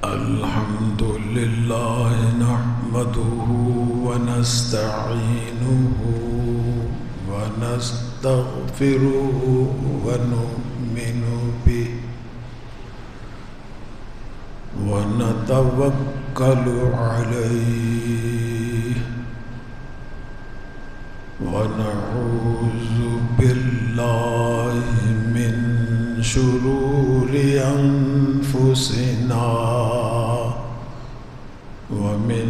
الحمد لله نحمده ونستعينه ونستغفره ونؤمن به ونتوكل عليه ونعوذ بالله من شرور أنفسنا ومن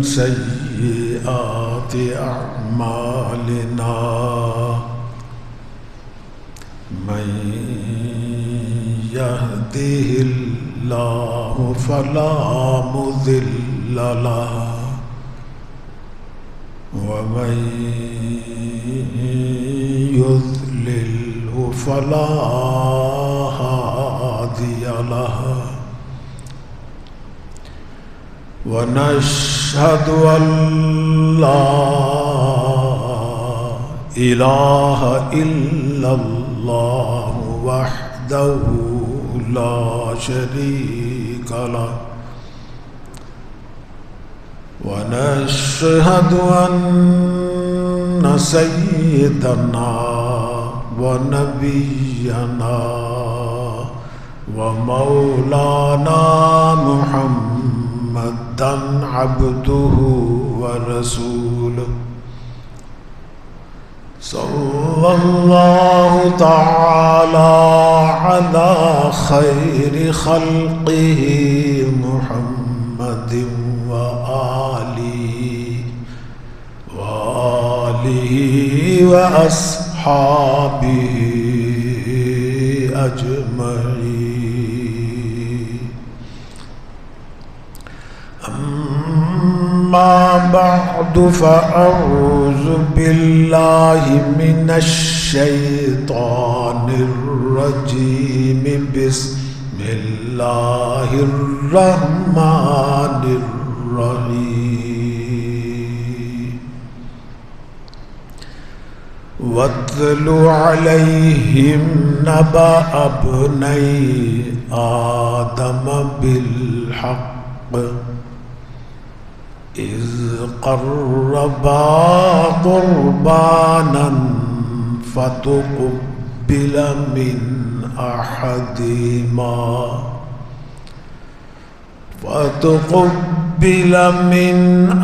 سيئات أعمالنا من يهده الله فلا مضل له ومن يضلله فلا هادي له ونشهد أن لا إله إلا الله وحده لا شريك له ونشهد أن سيدنا ونبينا ومولانا محمدا عبده ورسوله صلى الله تعالى على خير خلقه محمد وآله وأصحابه أجمعين أما بعد فأعوذ بالله من الشيطان الرجيم بسم الله الرحمن الرحيم واتل عليهم نبأ ابني آدم بالحق إذ قربا قربانا فتقبل من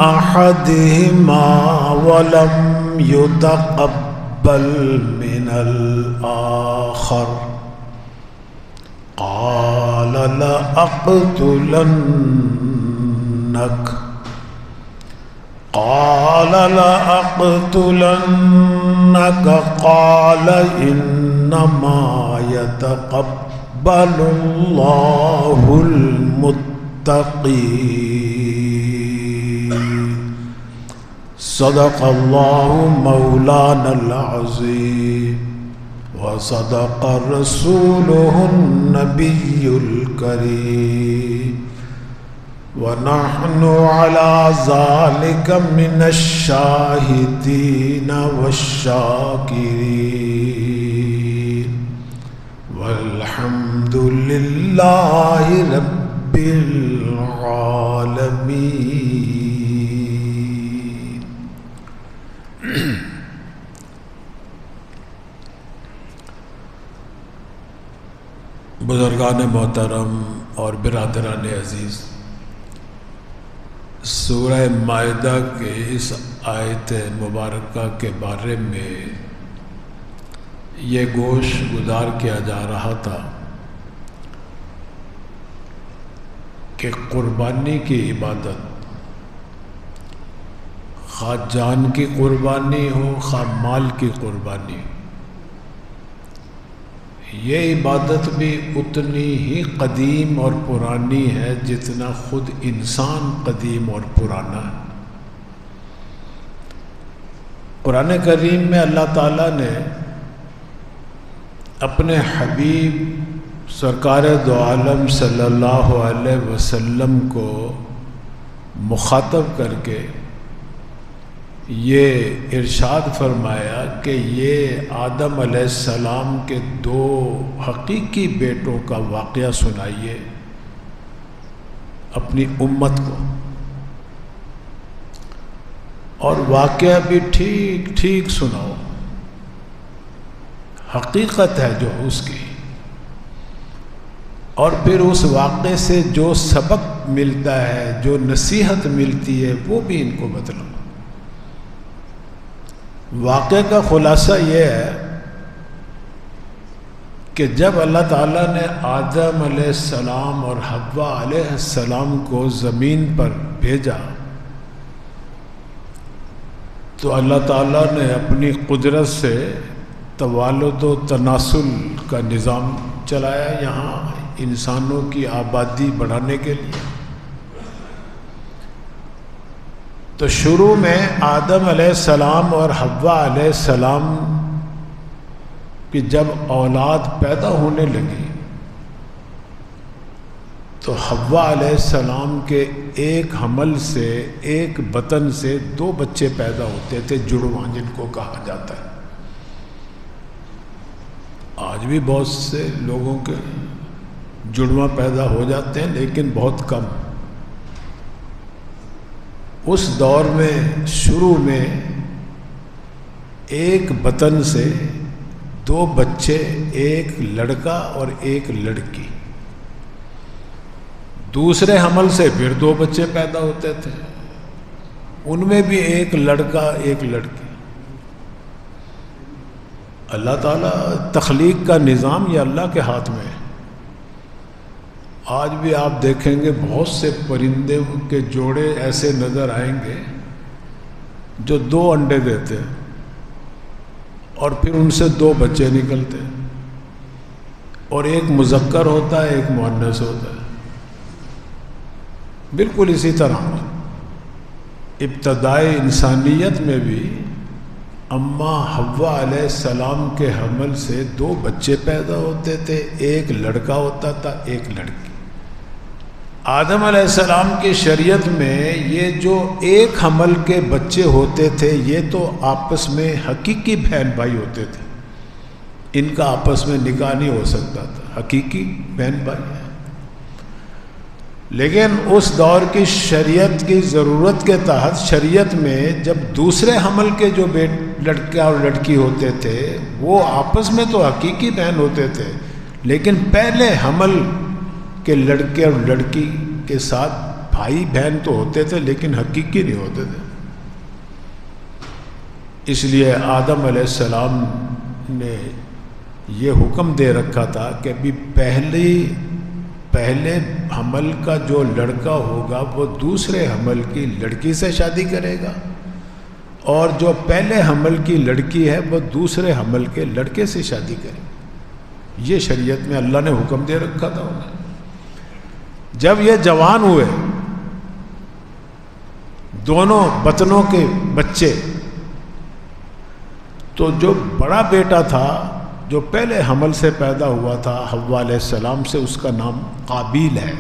أحدهما ولم يتقبل من الآخر قال لأقتلنك قال إنما يتقبل الله المتقين صدق الله مولانا العظيم وصدق رسوله النبي الكريم ونحن على ذلك من الشاهدين والشاكرين والحمد لله رب العالمين. بزرگان محترم اور برادران عزیز، سورہ مائدہ کے اس آیت مبارکہ کے بارے میں یہ گوش گزار کیا جا رہا تھا کہ قربانی کی عبادت، خواہ جان کی قربانی ہو خواہ مال کی قربانی، یہ عبادت بھی اتنی ہی قدیم اور پرانی ہے جتنا خود انسان قدیم اور پرانا ہے۔ قرآن کریم میں اللہ تعالیٰ نے اپنے حبیب سرکار دو عالم صلی اللہ علیہ وسلم کو مخاطب کر کے یہ ارشاد فرمایا کہ یہ آدم علیہ السلام کے دو حقیقی بیٹوں کا واقعہ سنائیے اپنی امت کو، اور واقعہ بھی ٹھیک ٹھیک سناؤ، حقیقت ہے جو اس کی، اور پھر اس واقعے سے جو سبق ملتا ہے، جو نصیحت ملتی ہے، وہ بھی ان کو بتلاؤ۔ واقعے کا خلاصہ یہ ہے کہ جب اللہ تعالیٰ نے آدم علیہ السلام اور حوا علیہ السلام کو زمین پر بھیجا تو اللہ تعالیٰ نے اپنی قدرت سے توالد و تناسل کا نظام چلایا یہاں انسانوں کی آبادی بڑھانے کے لیے۔ تو شروع میں آدم علیہ السلام اور حوا علیہ السلام کہ جب اولاد پیدا ہونے لگی تو حوا علیہ السلام کے ایک حمل سے، ایک بطن سے 2 بچے پیدا ہوتے تھے، جڑواں جن کو کہا جاتا ہے۔ آج بھی بہت سے لوگوں کے جڑواں پیدا ہو جاتے ہیں لیکن بہت کم۔ اس دور میں شروع میں ایک بطن سے 2 بچے، ایک لڑکا اور ایک لڑکی، دوسرے حمل سے پھر 2 بچے پیدا ہوتے تھے، ان میں بھی ایک لڑکا ایک لڑکی۔ اللہ تعالیٰ تخلیق کا نظام یہ اللہ کے ہاتھ میں ہے۔ آج بھی آپ دیکھیں گے بہت سے پرندے کے جوڑے ایسے نظر آئیں گے جو 2 انڈے دیتے ہیں اور پھر ان سے 2 بچے نکلتے ہیں، اور ایک مذکر ہوتا ہے ایک مؤنث ہوتا ہے۔ بالکل اسی طرح ابتدائی انسانیت میں بھی اماں حوا علیہ السلام کے حمل سے 2 بچے پیدا ہوتے تھے، ایک لڑکا ہوتا تھا ایک لڑکی۔ آدم علیہ السلام کی شریعت میں یہ جو ایک حمل کے بچے ہوتے تھے یہ تو آپس میں حقیقی بہن بھائی ہوتے تھے، ان کا آپس میں نکاح نہیں ہو سکتا تھا، حقیقی بہن بھائی ہیں۔ لیکن اس دور کی شریعت کی ضرورت کے تحت شریعت میں جب دوسرے حمل کے جو لڑکا اور لڑکی ہوتے تھے وہ آپس میں تو حقیقی بہن ہوتے تھے، لیکن پہلے حمل کے لڑکے اور لڑکی کے ساتھ بھائی بہن تو ہوتے تھے لیکن حقیقی نہیں ہوتے تھے۔ اس لیے آدم علیہ السلام نے یہ حکم دے رکھا تھا کہ ابھی پہلے حمل کا جو لڑکا ہوگا وہ دوسرے حمل کی لڑکی سے شادی کرے گا، اور جو پہلے حمل کی لڑکی ہے وہ دوسرے حمل کے لڑکے سے شادی کرے گی۔ یہ شریعت میں اللہ نے حکم دے رکھا تھا انہیں۔ جب یہ جوان ہوئے دونوں بطنوں کے بچے، تو جو بڑا بیٹا تھا جو پہلے حمل سے پیدا ہوا تھا حوا علیہ السلام سے، اس کا نام قابیل ہے،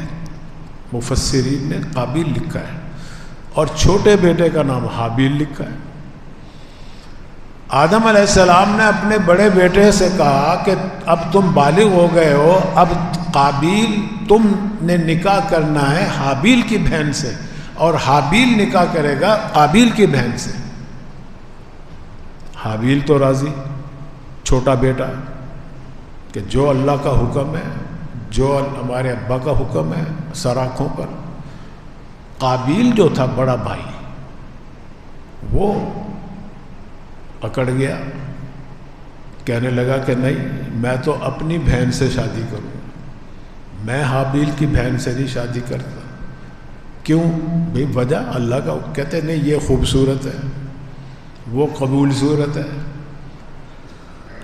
مفسرین نے قابیل لکھا ہے، اور چھوٹے بیٹے کا نام حابیل لکھا ہے۔ آدم علیہ السلام نے اپنے بڑے بیٹے سے کہا کہ اب تم بالغ ہو گئے ہو، اب قابیل تم نے نکاح کرنا ہے حابیل کی بہن سے، اور حابیل نکاح کرے گا قابیل کی بہن سے۔ حابیل تو راضی، چھوٹا بیٹا، کہ جو اللہ کا حکم ہے، جو ہمارے ابا کا حکم ہے سر آنکھوں پر۔ قابیل جو تھا بڑا بھائی وہ اکڑ گیا، کہنے لگا کہ نہیں، میں تو اپنی بہن سے شادی کروں، میں حابیل کی بہن سے نہیں شادی کرتا۔ کیوں بھئی؟ وجہ اللہ کا، کہتے نہیں یہ خوبصورت ہے، وہ قبول صورت ہے۔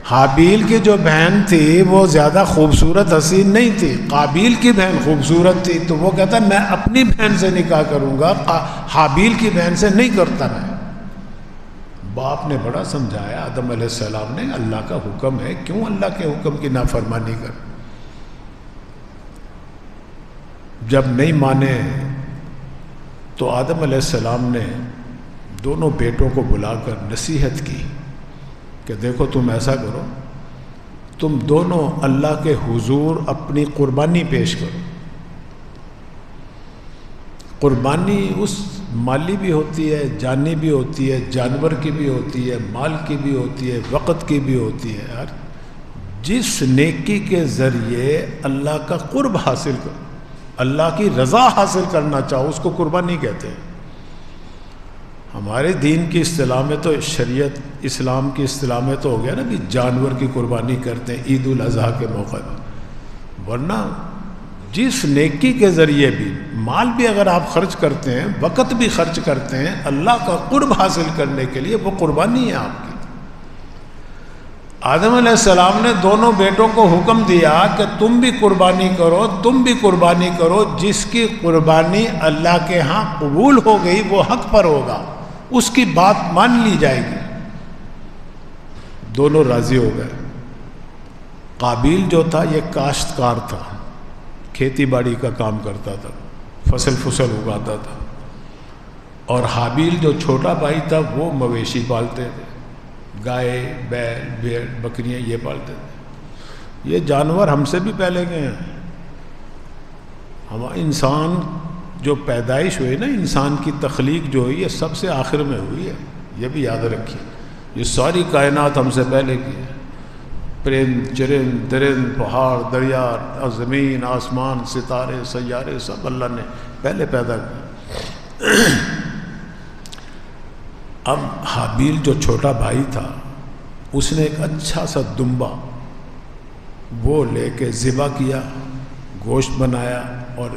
حابیل کی جو بہن تھی وہ زیادہ خوبصورت حسین نہیں تھی، قابیل کی بہن خوبصورت تھی، تو وہ کہتا میں اپنی بہن سے نکاح کروں گا، حابیل کی بہن سے نہیں کرتا۔ میں باپ نے بڑا سمجھایا آدم علیہ السلام نے، اللہ کا حکم ہے، کیوں اللہ کے حکم کی نافرمانی کر۔ جب نہیں مانے تو آدم علیہ السلام نے دونوں بیٹوں کو بلا کر نصیحت کی کہ دیکھو تم ایسا کرو، تم دونوں اللہ کے حضور اپنی قربانی پیش کرو، قربانی اس مالی بھی ہوتی ہے، جانی بھی ہوتی ہے، جانور کی بھی ہوتی ہے، مال کی بھی ہوتی ہے، وقت کی بھی ہوتی ہے. یار جس نیکی کے ذریعے اللہ کا قرب حاصل کر، اللہ کی رضا حاصل کرنا چاہو، اس کو قربانی کہتے ہیں. ہمارے دین کی اصطلاح میں تو، شریعت اسلام کی اصطلاح میں تو ہو گیا نا کہ جانور کی قربانی کرتے ہیں عید الاضحیٰ کے موقع پر. ورنہ جس نیکی کے ذریعے بھی، مال بھی اگر آپ خرچ کرتے ہیں، وقت بھی خرچ کرتے ہیں اللہ کا قرب حاصل کرنے کے لیے، وہ قربانی ہے آپ کی. آدم علیہ السلام نے دونوں بیٹوں کو حکم دیا کہ تم بھی قربانی کرو، تم بھی قربانی کرو. جس کی قربانی اللہ کے ہاں قبول ہو گئی وہ حق پر ہوگا، اس کی بات مان لی جائے گی. دونوں راضی ہو گئے. قابیل جو تھا یہ کاشتکار تھا، کھیتی باڑی کا کام کرتا تھا، فصل اگاتا تھا. اور حابیل جو چھوٹا بھائی تھا وہ مویشی پالتے تھے، گائے، بیل، بھیڑ، بکریاں یہ پالتے تھے. یہ جانور ہم سے بھی پہلے گئے ہیں. ہم انسان جو پیدائش ہوئی نا، انسان کی تخلیق جو ہوئی، یہ سب سے آخر میں ہوئی ہے. یہ بھی یاد رکھیے، یہ ساری کائنات ہم سے پہلے کی ہے. پرند، چرند، درند، پہاڑ، دریا، زمین، آسمان، ستارے، سیارے، سب اللہ نے پہلے پیدا کیا. اب حابیل جو چھوٹا بھائی تھا، اس نے ایک اچھا سا دمبا وہ لے کے ذبح کیا، گوشت بنایا اور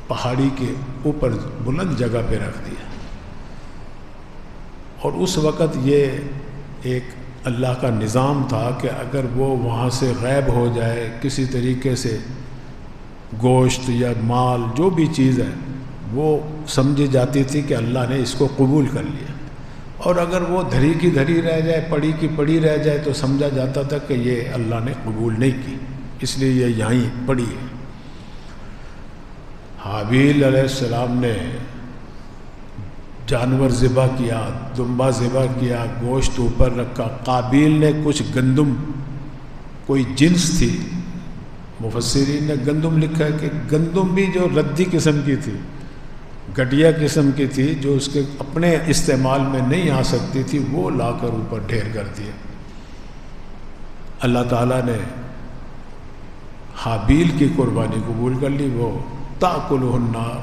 پہاڑی کے اوپر بلند جگہ پہ رکھ دیا. اور اس وقت یہ ایک اللہ کا نظام تھا کہ اگر وہ وہاں سے غائب ہو جائے کسی طریقے سے، گوشت یا مال جو بھی چیز ہے وہ سمجھی جاتی تھی کہ اللہ نے اس کو قبول کر لیا. اور اگر وہ دھری کی دھری رہ جائے، پڑی کی پڑی رہ جائے تو سمجھا جاتا تھا کہ یہ اللہ نے قبول نہیں کی، اس لیے یہ یہیں پڑی ہے. حابیل علیہ السلام نے جانور ذبح کیا، دمبا ذبح کیا، گوشت اوپر رکھا. قابیل نے کچھ گندم، کوئی جنس تھی، مفسرین نے گندم لکھا ہے کہ گندم بھی جو ردی قسم کی تھی، گٹیا قسم کی تھی، جو اس کے اپنے استعمال میں نہیں آ سکتی تھی، وہ لا کر اوپر ڈھیر کر دیا. اللہ تعالیٰ نے حابیل کی قربانی قبول کر لی. وہ تاکلہ النار،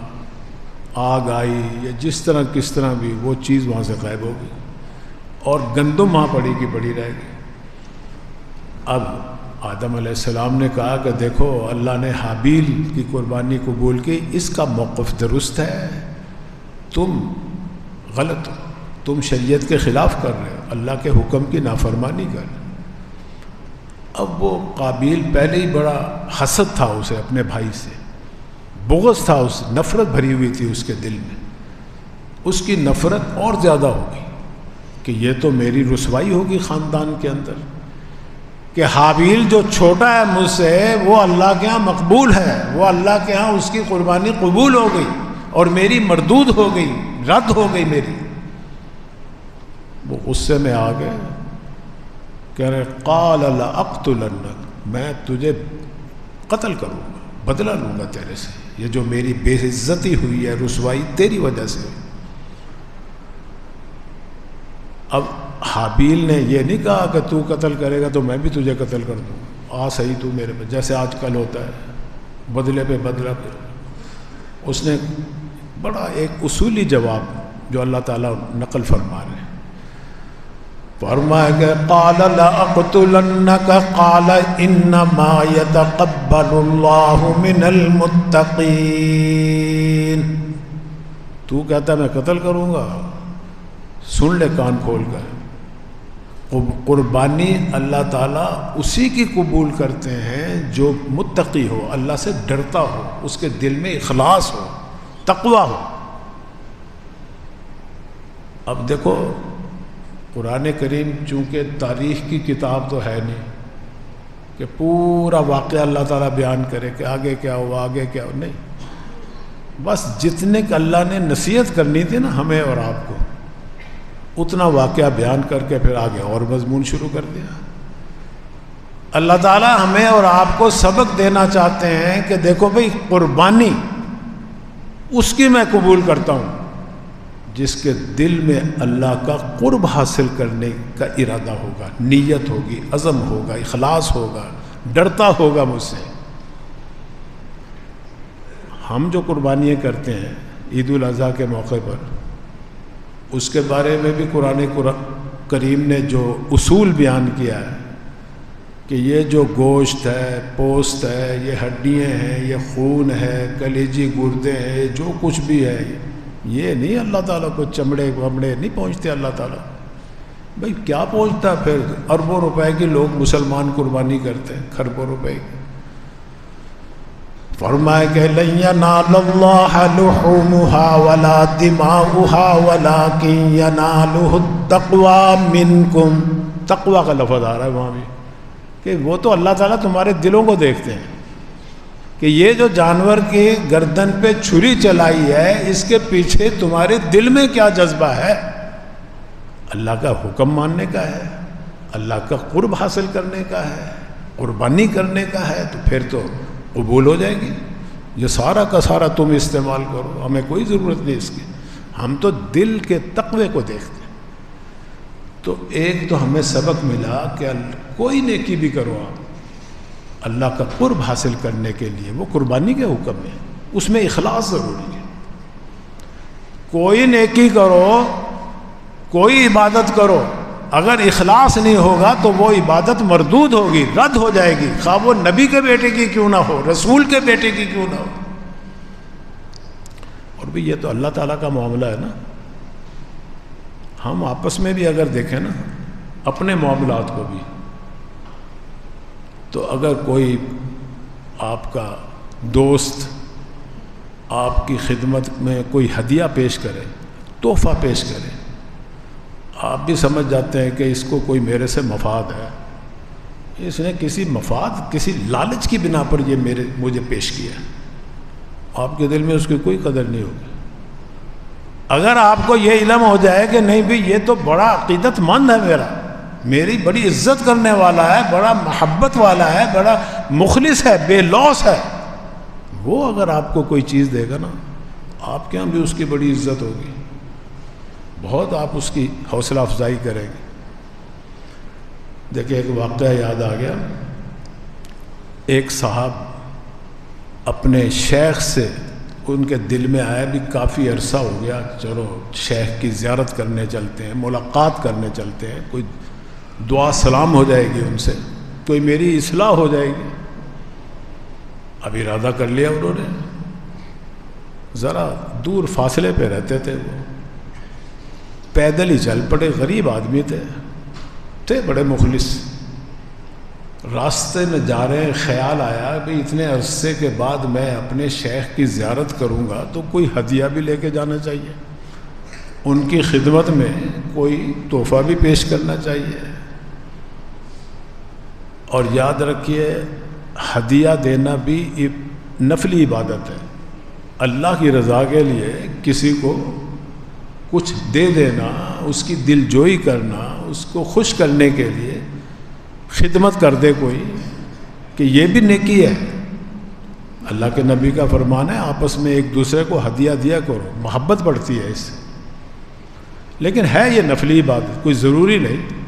آگ آئی یا جس طرح کس طرح بھی وہ چیز وہاں سے غائب ہو گئی اور گندم وہاں پڑی کی پڑی رہ گئی. اب آدم علیہ السلام نے کہا کہ دیکھو اللہ نے حابیل کی قربانی قبول کی، اس کا موقف درست ہے، تم غلط ہو، تم شریعت کے خلاف کر رہے ہو، اللہ کے حکم کی نافرمانی کر رہے ہو. اب وہ قابیل پہلے ہی بڑا حسد تھا اسے اپنے بھائی سے، بغض تھا، اس نفرت بھری ہوئی تھی اس کے دل میں. اس کی نفرت اور زیادہ ہوگی کہ یہ تو میری رسوائی ہوگی خاندان کے اندر، کہ حابیل جو چھوٹا ہے مجھ سے وہ اللہ کے ہاں مقبول ہے، وہ اللہ کے ہاں اس کی قربانی قبول ہو گئی اور میری مردود ہو گئی، رد ہو گئی میری. وہ غصے میں آ گئے، کہہ رہے قال لأقتلنک، میں تجھے قتل کروں گا، بدلہ لوں گا تیرے سے، یہ جو میری بے عزتی ہوئی ہے، رسوائی تیری وجہ سے. اب حابیل نے یہ نہیں کہا کہ تو قتل کرے گا تو میں بھی تجھے قتل کر دوں، آ صحیح تو میرے پہ، جیسے آج کل ہوتا ہے بدلے پہ بدلہ پہ. اس نے بڑا ایک اصولی جواب جو اللہ تعالیٰ نقل فرما رہے ہیں، فرمایا کہ قال لأقتلنک قال انما يتقبل اللہ من المتقین. تو کہتا میں قتل کروں گا، سن لے کان کھول کر، قربانی اللہ تعالیٰ اسی کی قبول کرتے ہیں جو متقی ہو، اللہ سے ڈرتا ہو، اس کے دل میں اخلاص ہو، تقوی ہو. اب دیکھو قرآن کریم چونکہ تاریخ کی کتاب تو ہے نہیں کہ پورا واقعہ اللہ تعالیٰ بیان کرے کہ آگے کیا ہوا، آگے کیا ہوا، نہیں، بس جتنے کہ اللہ نے نصیحت کرنی تھی نا ہمیں اور آپ کو، اتنا واقعہ بیان کر کے پھر آگے اور مضمون شروع کر دیا. اللہ تعالیٰ ہمیں اور آپ کو سبق دینا چاہتے ہیں کہ دیکھو بھئی قربانی اس کی میں قبول کرتا ہوں جس کے دل میں اللہ کا قرب حاصل کرنے کا ارادہ ہوگا، نیت ہوگی، عزم ہوگا، اخلاص ہوگا، ڈرتا ہوگا مجھ سے۔ ہم جو قربانیاں کرتے ہیں عید الاضحیٰ کے موقع پر، اس کے بارے میں بھی قرآن کریم نے جو اصول بیان کیا ہے کہ یہ جو گوشت ہے، پوست ہے، یہ ہڈیاں ہیں، یہ خون ہے، کلیجی گردے ہیں، جو کچھ بھی ہے، یہ نہیں اللہ تعالیٰ کو چمڑے ومڑے نہیں پہنچتے اللہ تعالیٰ۔ بھئی کیا پہنچتا ہے؟ پھر اربوں روپے کی لوگ مسلمان قربانی کرتے ہیں، خربوں روپے کی۔ فرمایا کہ لن ینال اللہ لحومها ولا دماؤها ولکن ینالہ التقوی منکم۔ تقوی کا لفظ آ رہا ہے وہاں بھی کہ وہ تو اللہ تعالیٰ تمہارے دلوں کو دیکھتے ہیں کہ یہ جو جانور کی گردن پہ چھری چلائی ہے، اس کے پیچھے تمہارے دل میں کیا جذبہ ہے؟ اللہ کا حکم ماننے کا ہے، اللہ کا قرب حاصل کرنے کا ہے، قربانی کرنے کا ہے، تو پھر تو قبول ہو جائے گی۔ یہ سارا کا سارا تم استعمال کرو، ہمیں کوئی ضرورت نہیں اس کی، ہم تو دل کے تقوی کو دیکھتے ہیں۔ تو ایک تو ہمیں سبق ملا کہ کوئی نیکی بھی کرو آپ اللہ کا قرب حاصل کرنے کے لیے، وہ قربانی کے حکم ہے، اس میں اخلاص ضروری ہے۔ کوئی نیکی کرو، کوئی عبادت کرو، اگر اخلاص نہیں ہوگا تو وہ عبادت مردود ہوگی، رد ہو جائے گی، خواہ وہ نبی کے بیٹے کی کیوں نہ ہو، رسول کے بیٹے کی کیوں نہ ہو۔ اور بھی یہ تو اللہ تعالیٰ کا معاملہ ہے نا۔ ہم آپس میں بھی اگر دیکھیں نا اپنے معاملات کو بھی، تو اگر کوئی آپ کا دوست آپ کی خدمت میں کوئی ہدیہ پیش کرے، تحفہ پیش کرے، آپ بھی سمجھ جاتے ہیں کہ اس کو کوئی میرے سے مفاد ہے، اس نے کسی مفاد، کسی لالچ کی بنا پر یہ مجھے پیش کیا ہے، آپ کے دل میں اس کی کوئی قدر نہیں ہوگی۔ اگر آپ کو یہ علم ہو جائے کہ نہیں بھی یہ تو بڑا عقیدت مند ہے، میری بڑی عزت کرنے والا ہے، بڑا محبت والا ہے، بڑا مخلص ہے، بے لوث ہے، وہ اگر آپ کو کوئی چیز دے گا نا، آپ کے یہاں بھی اس کی بڑی عزت ہوگی، بہت آپ اس کی حوصلہ افزائی کریں گے۔ دیکھیں ایک واقعہ یاد آ گیا، ایک صاحب اپنے شیخ سے، ان کے دل میں آیا بھی کافی عرصہ ہو گیا، چلو شیخ کی زیارت کرنے چلتے ہیں، ملاقات کرنے چلتے ہیں، کوئی دعا سلام ہو جائے گی ان سے، کوئی میری اصلاح ہو جائے گی۔ اب ارادہ کر لیا انہوں نے، ذرا دور فاصلے پہ رہتے تھے، وہ پیدل ہی چل پڑے، غریب آدمی تھے بڑے مخلص، راستے میں جا رہے ہیں، خیال آیا کہ اتنے عرصے کے بعد میں اپنے شیخ کی زیارت کروں گا تو کوئی ہدیہ بھی لے کے جانا چاہیے، ان کی خدمت میں کوئی تحفہ بھی پیش کرنا چاہیے۔ اور یاد رکھیے ہدیہ دینا بھی نفلی عبادت ہے، اللہ کی رضا کے لیے کسی کو کچھ دے دینا، اس کی دل جوئی کرنا، اس کو خوش کرنے کے لیے خدمت کر دے کوئی، کہ یہ بھی نیکی ہے۔ اللہ کے نبی کا فرمان ہے آپس میں ایک دوسرے کو ہدیہ دیا کرو، محبت بڑھتی ہے اس سے، لیکن ہے یہ نفلی عبادت، کوئی ضروری نہیں۔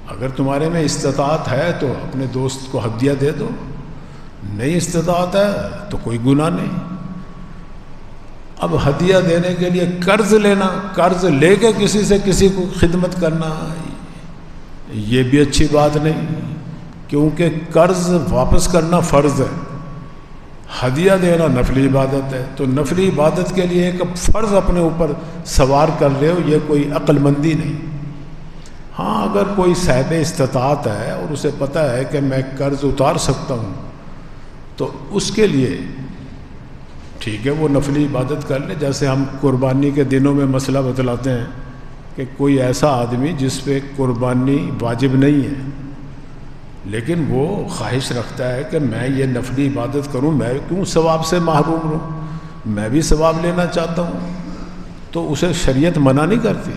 اگر تمہارے میں استطاعت ہے تو اپنے دوست کو ہدیہ دے دو، نہیں استطاعت ہے تو کوئی گناہ نہیں۔ اب ہدیہ دینے کے لیے قرض لینا، قرض لے کے کسی سے کسی کو خدمت کرنا، یہ بھی اچھی بات نہیں، کیونکہ قرض واپس کرنا فرض ہے، ہدیہ دینا نفلی عبادت ہے، تو نفلی عبادت کے لیے ایک فرض اپنے اوپر سوار کر رہے ہو، یہ کوئی عقل مندی نہیں۔ ہاں اگر کوئی صاحب استطاعت ہے اور اسے پتہ ہے کہ میں قرض اتار سکتا ہوں تو اس کے لیے ٹھیک ہے، وہ نفلی عبادت کر لے۔ جیسے ہم قربانی کے دنوں میں مسئلہ بتلاتے ہیں کہ کوئی ایسا آدمی جس پہ قربانی واجب نہیں ہے لیکن وہ خواہش رکھتا ہے کہ میں یہ نفلی عبادت کروں، میں کیوں ثواب سے محروم رہوں، میں بھی ثواب لینا چاہتا ہوں، تو اسے شریعت منع نہیں کرتی۔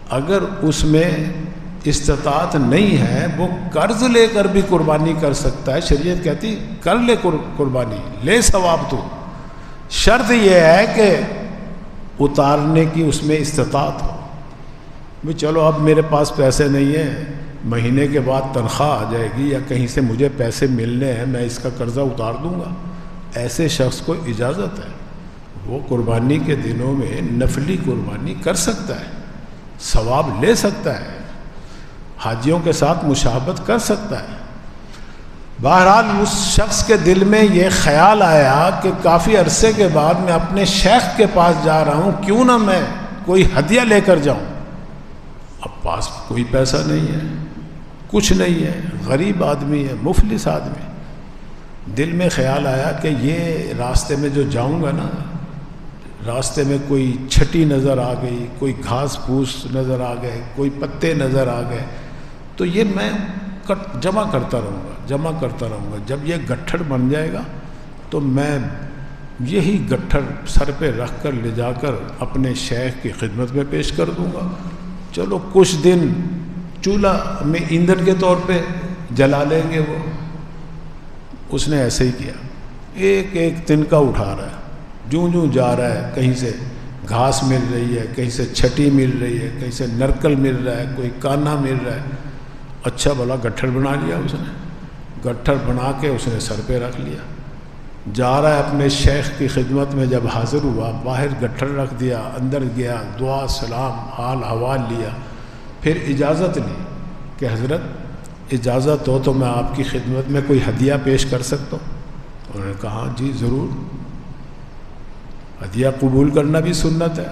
اگر اس میں استطاعت نہیں ہے، وہ قرض لے کر بھی قربانی کر سکتا ہے، شریعت کہتی کر لے قربانی، لے ثواب تو، شرط یہ ہے کہ اتارنے کی اس میں استطاعت ہو. بھی چلو اب میرے پاس پیسے نہیں ہیں، مہینے کے بعد تنخواہ آ جائے گی یا کہیں سے مجھے پیسے ملنے ہیں، میں اس کا قرضہ اتار دوں گا. ایسے شخص کو اجازت ہے، وہ قربانی کے دنوں میں نفلی قربانی کر سکتا ہے، ثواب لے سکتا ہے، حاجیوں کے ساتھ مشابہت کر سکتا ہے. بہرحال اس شخص کے دل میں یہ خیال آیا کہ کافی عرصے کے بعد میں اپنے شیخ کے پاس جا رہا ہوں، کیوں نہ میں کوئی ہدیہ لے کر جاؤں. اب پاس کوئی پیسہ نہیں ہے، کچھ نہیں ہے، غریب آدمی ہے، مفلس آدمی. دل میں خیال آیا کہ یہ راستے میں جو جاؤں گا نا، راستے میں کوئی چھٹی نظر آ گئی، کوئی گھاس پھوس نظر آ گئے، کوئی پتے نظر آ گئے، تو یہ میں جمع کرتا رہوں گا. جب یہ گٹھڑ بن جائے گا تو میں یہی گٹھڑ سر پہ رکھ کر لے جا کر اپنے شیخ کی خدمت میں پیش کر دوں گا. چلو کچھ دن چولہا میں ایندھن کے طور پہ جلا لیں گے وہ. اس نے ایسے ہی کیا، ایک ایک تنکا اٹھا رہا ہے، جوں جا رہا ہے، کہیں سے گھاس مل رہی ہے، کہیں سے چھٹی مل رہی ہے، کہیں سے نرکل مل رہا ہے، کوئی کانا مل رہا ہے. اچھا بھلا گٹھڑ بنا لیا اس نے، گٹھڑ بنا کے اس نے سر پہ رکھ لیا. جا رہا ہے اپنے شیخ کی خدمت میں. جب حاضر ہوا، باہر گٹھڑ رکھ دیا، اندر گیا، دعا سلام حال احوال لیا، پھر اجازت لی کہ حضرت اجازت ہو تو میں آپ کی خدمت میں کوئی ہدیہ پیش کر سکتا ہوں. انہوں نے کہا جی ضرور. ہدیہ قبول کرنا بھی سنت ہے،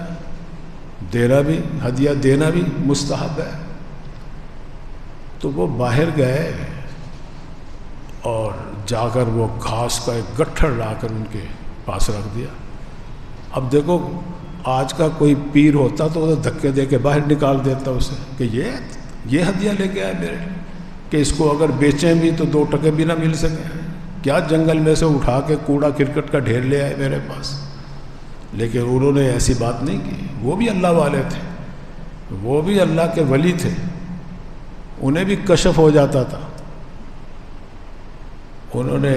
دینا بھی، ہدیہ دینا بھی مستحب ہے. تو وہ باہر گئے اور جا کر وہ گھاس کا ایک گٹھڑ لا کر ان کے پاس رکھ دیا. اب دیکھو آج کا کوئی پیر ہوتا تو وہ دھکے دے کے باہر نکال دیتا اسے کہ یہ ہدیہ لے کے آئے میرے، کہ اس کو اگر بیچیں بھی تو 2 ٹکے بھی نہ مل سکیں، کیا جنگل میں سے اٹھا کے کوڑا کرکٹ کا ڈھیر لے آئے میرے پاس. لیکن انہوں نے ایسی بات نہیں کی. وہ بھی اللہ والے تھے، وہ بھی اللہ کے ولی تھے، انہیں بھی کشف ہو جاتا تھا. انہوں نے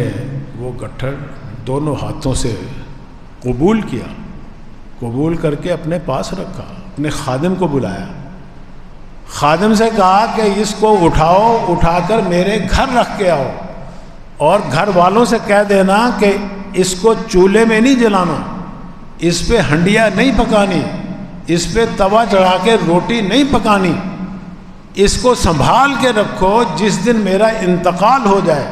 وہ گٹھڑ دونوں ہاتھوں سے قبول کیا، قبول کر کے اپنے پاس رکھا. اپنے خادم کو بلایا، خادم سے کہا کہ اس کو اٹھاؤ، اٹھا کر میرے گھر رکھ کے آؤ، اور گھر والوں سے کہہ دینا کہ اس کو چولہے میں نہیں جلانا، اس پہ ہنڈیا نہیں پکانی، اس پہ توا چڑھا کے روٹی نہیں پکانی، اس کو سنبھال کے رکھو. جس دن میرا انتقال ہو جائے،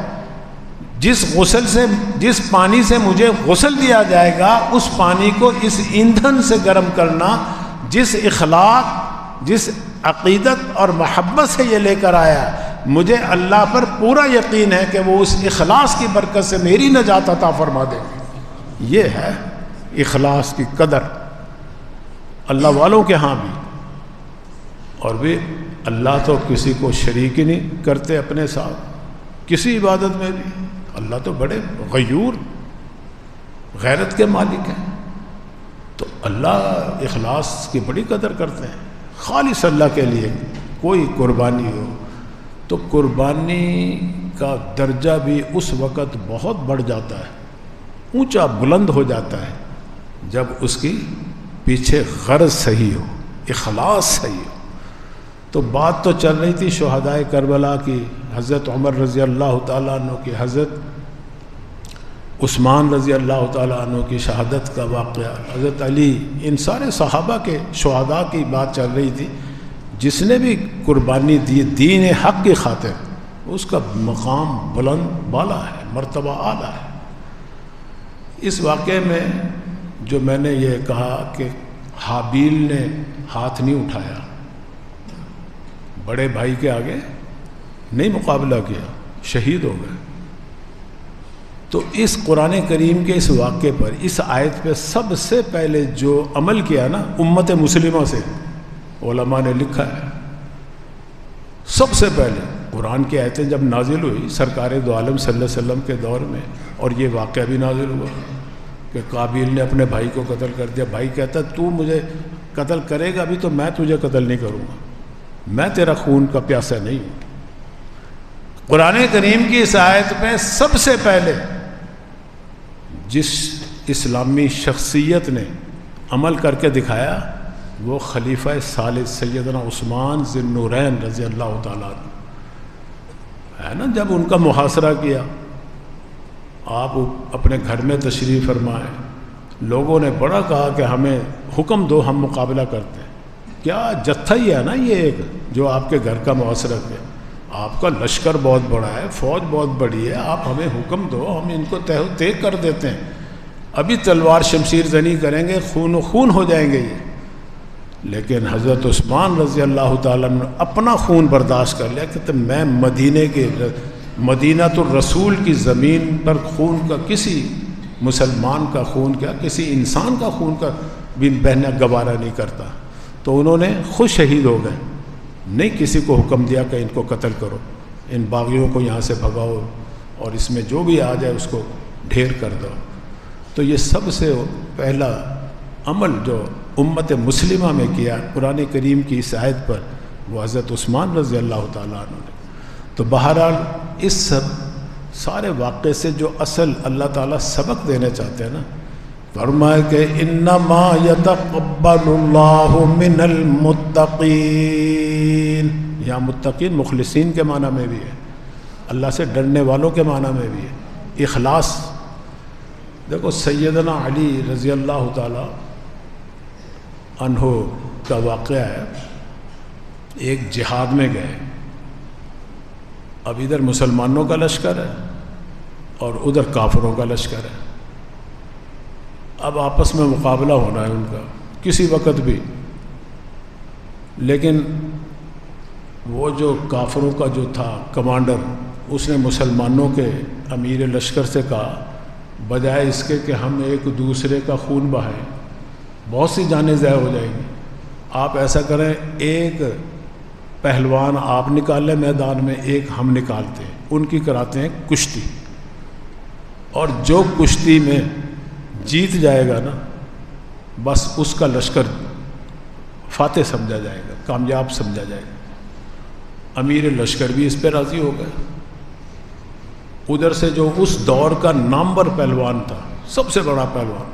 جس پانی سے مجھے غسل دیا جائے گا، اس پانی کو اس ایندھن سے گرم کرنا. جس اخلاق، جس عقیدت اور محبت سے یہ لے کر آیا، مجھے اللہ پر پورا یقین ہے کہ وہ اس اخلاص کی برکت سے میری نجات عطا فرما دے گی. یہ ہے اخلاص کی قدر اللہ والوں کے ہاں بھی. اور بھی اللہ تو کسی کو شریک ہی نہیں کرتے اپنے ساتھ کسی عبادت میں بھی. اللہ تو بڑے غیور غیرت کے مالک ہیں. تو اللہ اخلاص کی بڑی قدر کرتے ہیں. خالص اللہ کے لیے کوئی قربانی ہو تو قربانی کا درجہ بھی اس وقت بہت بڑھ جاتا ہے، اونچا بلند ہو جاتا ہے، جب اس کی پیچھے غرض صحیح ہو، اخلاص صحیح ہو. تو بات تو چل رہی تھی شہدائے کربلا کی، حضرت عمر رضی اللہ تعالیٰ عنہ کی، حضرت عثمان رضی اللہ تعالیٰ عنہ کی شہادت کا واقعہ، حضرت علی، ان سارے صحابہ کے شہداء کی بات چل رہی تھی. جس نے بھی قربانی دی دین حق کی خاطر، اس کا مقام بلند بالا ہے، مرتبہ اعلیٰ ہے. اس واقعے میں جو میں نے یہ کہا کہ حابیل نے ہاتھ نہیں اٹھایا، بڑے بھائی کے آگے نہیں مقابلہ کیا، شہید ہو گئے. تو اس قرآن کریم کے اس واقعے پر، اس آیت پہ سب سے پہلے جو عمل کیا نا امت مسلمہ سے، علماء نے لکھا ہے سب سے پہلے قرآن کی آیتیں جب نازل ہوئی سرکار دو عالم صلی اللہ علیہ وسلم کے دور میں، اور یہ واقعہ بھی نازل ہوا کہ قابیل نے اپنے بھائی کو قتل کر دیا. بھائی کہتا تو مجھے قتل کرے گا بھی تو میں تجھے قتل نہیں کروں گا، میں تیرا خون کا پیاسا نہیں ہوں. قرآن کریم کی اس آیت پہ سب سے پہلے جس اسلامی شخصیت نے عمل کر کے دکھایا وہ خلیفہ ثالث سیدنا عثمان ذی النورین رضی اللہ تعالیٰ عنہ ہے نا. جب ان کا محاصرہ کیا، آپ اپنے گھر میں تشریف فرمائے، لوگوں نے بڑا کہا کہ ہمیں حکم دو، ہم مقابلہ کرتے ہیں. کیا جتھا ہی ہے نا یہ ایک جو آپ کے گھر کا محاصرہ کیا، آپ کا لشکر بہت بڑا ہے، فوج بہت بڑی ہے، آپ ہمیں حکم دو، ہم ان کو تہ و تیگ کر دیتے ہیں. ابھی تلوار شمشیر زنی کریں گے، خون و خون ہو جائیں گے یہ. لیکن حضرت عثمان رضی اللہ تعالیٰ نے اپنا خون برداشت کر لیا کہ میں مدینہ الرسول کی زمین پر خون کا، کسی مسلمان کا خون کیا، کسی انسان کا خون کا بھی بہنا گوارا نہیں کرتا. تو انہوں نے خود شہید ہو گئے، نہیں کسی کو حکم دیا کہ ان کو قتل کرو، ان باغیوں کو یہاں سے بھگاؤ اور اس میں جو بھی آ جائے اس کو ڈھیر کر دو. تو یہ سب سے پہلا عمل جو امت مسلمہ میں کیا قرآن کریم کی اس آیت پر، وہ حضرت عثمان رضی اللہ تعالیٰ عنہ نے. تو بہرحال اس سب سارے واقعے سے جو اصل اللہ تعالیٰ سبق دینا چاہتے ہیں نا، فرمائے کہ انما یتقبل اللہ من المتقین. یہاں متقین مخلصین کے معنی میں بھی ہے، اللہ سے ڈرنے والوں کے معنی میں بھی ہے، اخلاص. دیکھو سیدنا علی رضی اللہ تعالیٰ عنہ کا واقعہ ہے. ایک جہاد میں گئے، اب ادھر مسلمانوں کا لشکر ہے اور ادھر کافروں کا لشکر ہے. اب آپس میں مقابلہ ہونا ہے ان کا کسی وقت بھی. لیکن وہ جو کافروں کا جو تھا کمانڈر، اس نے مسلمانوں کے امیر لشکر سے کہا بجائے اس کے کہ ہم ایک دوسرے کا خون بہائیں، بہت سی جانیں ضائع ہو جائیں گی، آپ ایسا کریں ایک پہلوان آپ نکال لیں میدان میں، ایک ہم نکالتے ہیں، ان کی کراتے ہیں کشتی، اور جو کشتی میں جیت جائے گا نا بس اس کا لشکر فاتح سمجھا جائے گا، کامیاب سمجھا جائے گا. امیر لشکر بھی اس پہ راضی ہو گئے. ادھر سے جو اس دور کا نامور پہلوان تھا، سب سے بڑا پہلوان،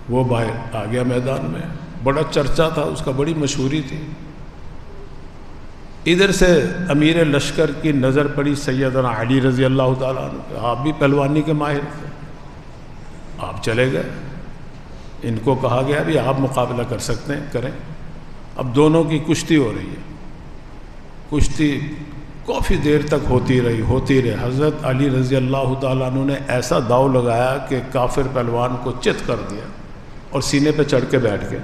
وہ باہر آ گیا میدان میں، بڑا چرچا تھا اس کا، بڑی مشہوری تھی. ادھر سے امیر لشکر کی نظر پڑی سیدنا علی رضی اللہ تعالیٰ عنہ، آپ بھی پہلوانی کے ماہر تھے، آپ چلے گئے. ان کو کہا گیا بھی آپ مقابلہ کر سکتے ہیں، کریں. اب دونوں کی کشتی ہو رہی ہے. کشتی کافی دیر تک ہوتی رہی. حضرت علی رضی اللہ تعالیٰ عنہ نے ایسا داؤ لگایا کہ کافر پہلوان کو چت کر دیا اور سینے پہ چڑھ کے بیٹھ گئے.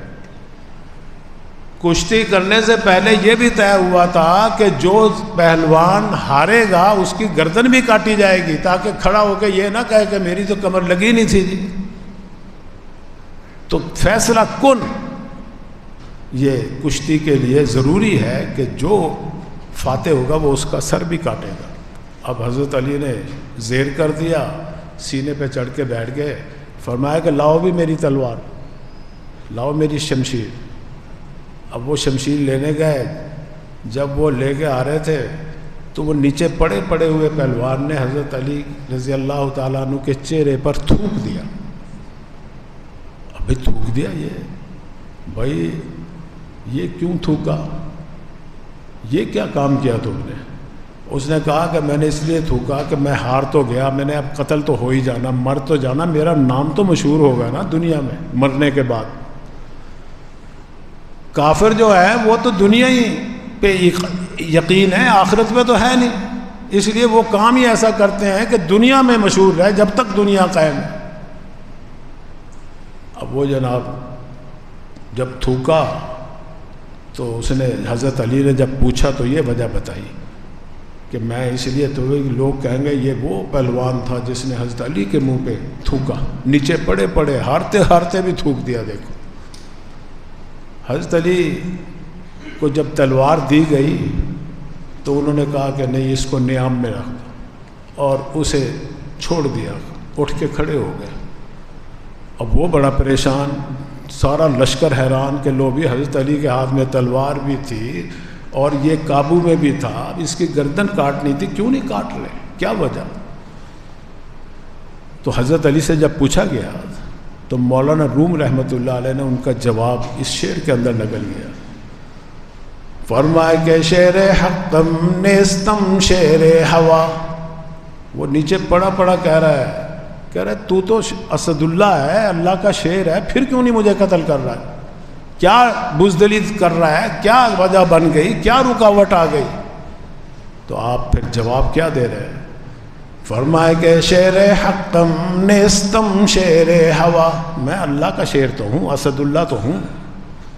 کشتی کرنے سے پہلے یہ بھی طے ہوا تھا کہ جو پہلوان ہارے گا اس کی گردن بھی کاٹی جائے گی، تاکہ کھڑا ہو کے یہ نہ کہے کہ میری تو کمر لگی نہیں تھی جی. تو فیصلہ کن یہ کشتی کے لیے ضروری ہے کہ جو فاتح ہوگا وہ اس کا سر بھی کاٹے گا. اب حضرت علی نے زیر کر دیا، سینے پہ چڑھ کے بیٹھ گئے. فرمایا کہ لاؤ بھی میری تلوار، لاؤ میری شمشیر. اب وہ شمشیر لینے گئے. جب وہ لے کے آ رہے تھے تو وہ نیچے پڑے ہوئے پہلوان نے حضرت علی رضی اللہ تعالیٰ عنہ کے چہرے پر تھوک دیا. ابھی تھوک دیا، یہ بھائی یہ کیوں تھوکا، یہ کیا کام کیا تم نے؟ اس نے کہا کہ میں نے اس لیے تھوکا کہ میں ہار تو گیا، میں نے اب قتل تو ہو ہی جانا، مر تو جانا، میرا نام تو مشہور ہوگا نا دنیا میں مرنے کے بعد. کافر جو ہے وہ تو دنیا ہی پہ یقین ہے، آخرت میں تو ہے نہیں، اس لیے وہ کام ہی ایسا کرتے ہیں کہ دنیا میں مشہور رہے جب تک دنیا قائم ہے. اب وہ جناب جب تھوکا تو اس نے، حضرت علی نے جب پوچھا تو یہ وجہ بتائی کہ میں اس لیے تو لوگ کہیں گے یہ وہ پہلوان تھا جس نے حضرت علی کے منہ پہ تھوکا، نیچے پڑے ہارتے بھی تھوک دیا. دیکھو حضرت علی کو جب تلوار دی گئی تو انہوں نے کہا کہ نہیں، اس کو نیام میں رکھ دو، اور اسے چھوڑ دیا. اٹھ کے کھڑے ہو گئے. اب وہ بڑا پریشان، سارا لشکر حیران کہ لو بھی حضرت علی کے ہاتھ میں تلوار بھی تھی اور یہ قابو میں بھی تھا، اب اس کی گردن کاٹنی تھی، کیوں نہیں کاٹ رہے، کیا وجہ؟ تو حضرت علی سے جب پوچھا گیا تو مولانا روم رحمۃ اللہ علیہ نے ان کا جواب اس شعر کے اندر نقل کیا. فرمائے کہ شعر حقم نیستم شعر ہوا. وہ نیچے پڑا کہہ رہا ہے تو تو اسد اللہ ہے، اللہ کا شعر ہے، پھر کیوں نہیں مجھے قتل کر رہا ہے؟ کیا بزدلی کر رہا ہے؟ کیا وجہ بن گئی؟ کیا رکاوٹ آ گئی؟ تو آپ پھر جواب کیا دے رہے ہیں؟ فرمائے کہ شعر حقم نیستم شعر ہوا. میں اللہ کا شعر تو ہوں، اسد اللہ تو ہوں،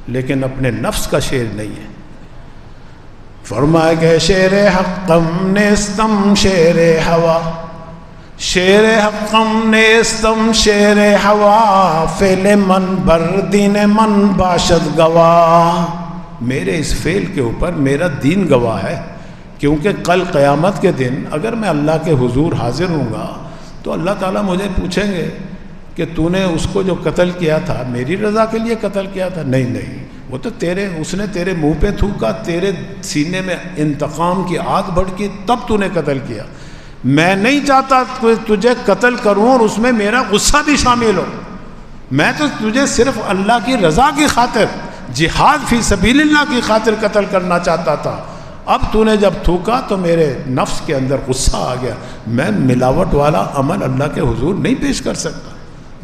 لیکن اپنے نفس کا شعر نہیں ہے. فرمائے کہ شعر حقم نیستم شعر ہوا. شعر حقم نیستم شعر ہوا، فعل من بر دین من باشد گواہ. میرے اس فعل کے اوپر میرا دین گواہ ہے، کیونکہ کل قیامت کے دن اگر میں اللہ کے حضور حاضر ہوں گا تو اللہ تعالیٰ مجھے پوچھیں گے کہ تو نے اس کو جو قتل کیا تھا میری رضا کے لیے قتل کیا تھا؟ نہیں، وہ تو اس نے تیرے منہ پہ تھوکا، تیرے سینے میں انتقام کی آگ بھڑکی، تب تو نے قتل کیا. میں نہیں چاہتا کہ تجھے قتل کروں اور اس میں میرا غصہ بھی شامل ہو. میں تو تجھے صرف اللہ کی رضا کی خاطر، جہاد فی سبیل اللہ کی خاطر قتل کرنا چاہتا تھا. اب تو نے جب تھوکا تو میرے نفس کے اندر غصہ آ گیا. میں ملاوٹ والا عمل اللہ کے حضور نہیں پیش کر سکتا.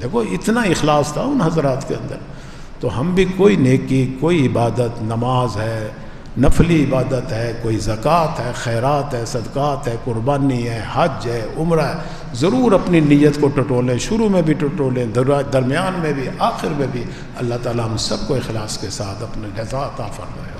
دیکھو اتنا اخلاص تھا ان حضرات کے اندر. تو ہم بھی کوئی نیکی، کوئی عبادت، نماز ہے، نفلی عبادت ہے، کوئی زکوٰۃ ہے، خیرات ہے، صدقات ہے، قربانی ہے، حج ہے، عمرہ ہے، ضرور اپنی نیت کو ٹٹولیں. شروع میں بھی ٹٹولیں، درمیان میں بھی، آخر میں بھی. اللہ تعالیٰ ہم سب کو اخلاص کے ساتھ اپنے رضا عطا فرمائے.